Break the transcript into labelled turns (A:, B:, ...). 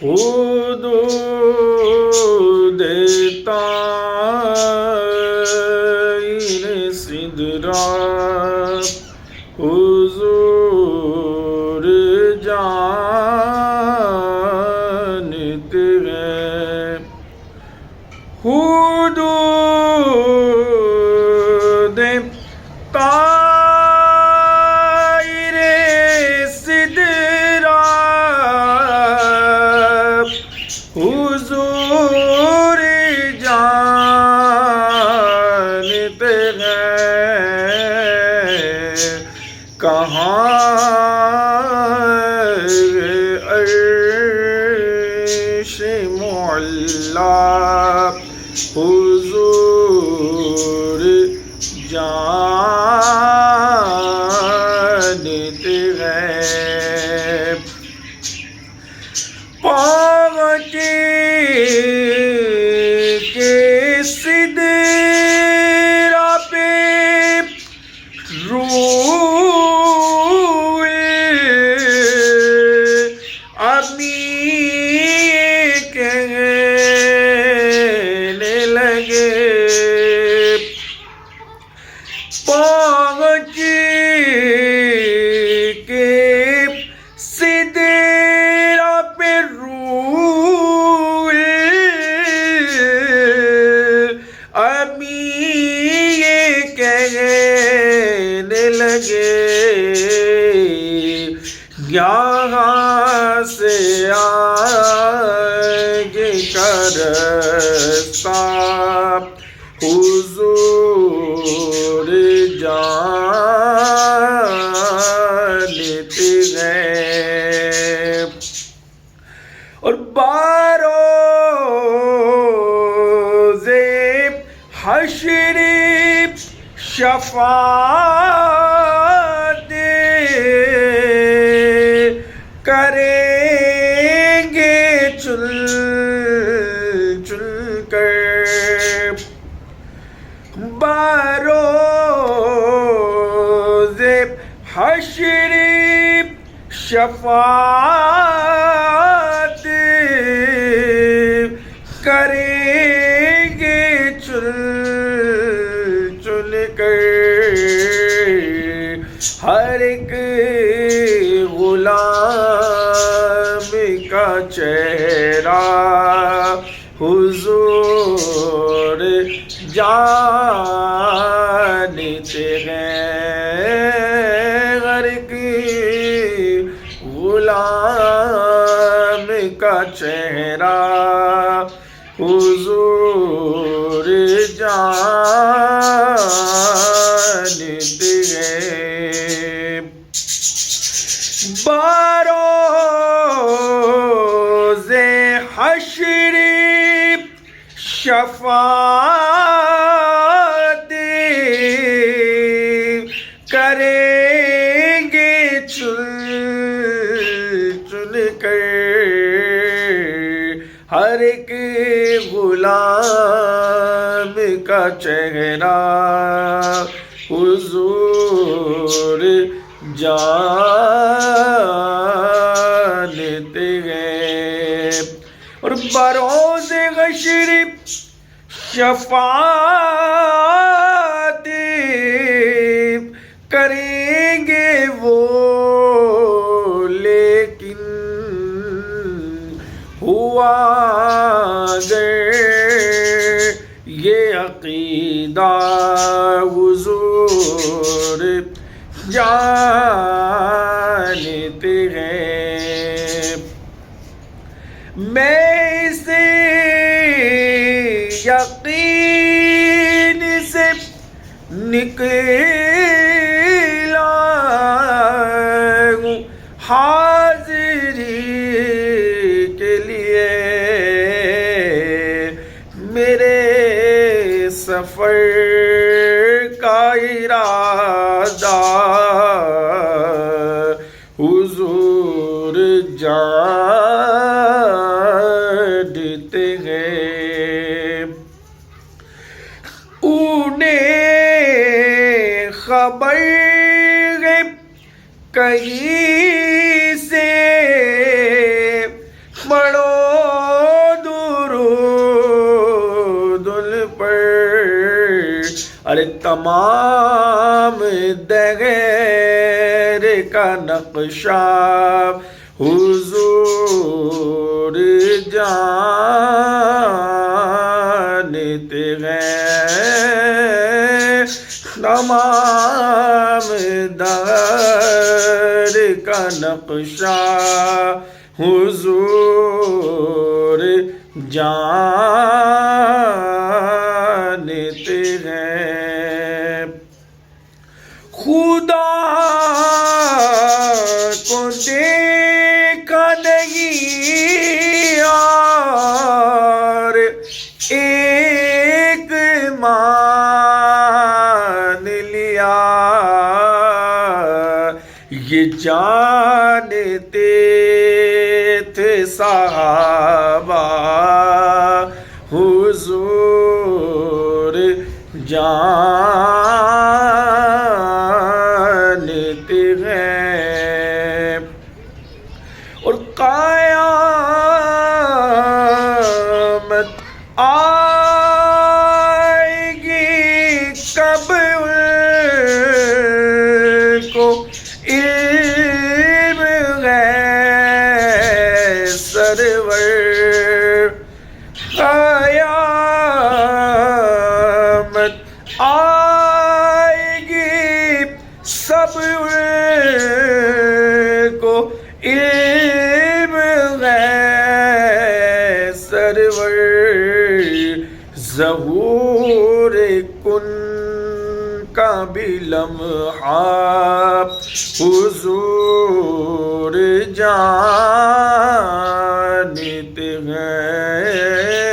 A: حدود طائر سدرا حضور جانتے ہیں حدود طائر سدرا حضور جانتے ہیں کہاں عرش معلا حضور جانتے ہیں پہنچے کے سدرا پہ روح امی کہنے لگے پہنچے کے سدرا پہ روح امی کہنے لگے یہاں سے آگے کا راستہ حضور جانتے ہیں اور باروز حشر شفاعت کریں گے چل چل کر باروز حشر شفاعت کریں گے چل چل کر ہر ایک غلام کا چہرہ حضور جانتے ہیں ہر ایک غلام کا چہرہ حضور جانتے ہیں باروز حشر شفاعت کریں گے چل چل کر ہر ایک غلام کا چہرہ حضور جانتے ہیں اور بروز حشر شفاعت کریں گے وہ لیکن ہوا اگر یہ عقیدہ حضور جانتے ہیں میں اسے یقین سے نکلا ہوں حاضری کے لیے میرے سفر کا ارادہ حضور جانتے ہیں انہیں خبر ہے کہیں سے پڑھو درود ان پر، ارے تمام دہر کا نقشہ حضور جانتے ہیں، تمام دہر کا نقشہ حضور جانتے ہیں۔ خدا کو دیکھا نہیں اور ایک مان لیا، یہ جانتے تھے صحابہ حضور جانتے ہیں۔ اور قیامت آئے گی کب ان کو علم ہے سرور، قیامت آئے گی سب کو علم ہے سرور، ظہور کن کا بھی لمحہ حضور جانتے ہیں۔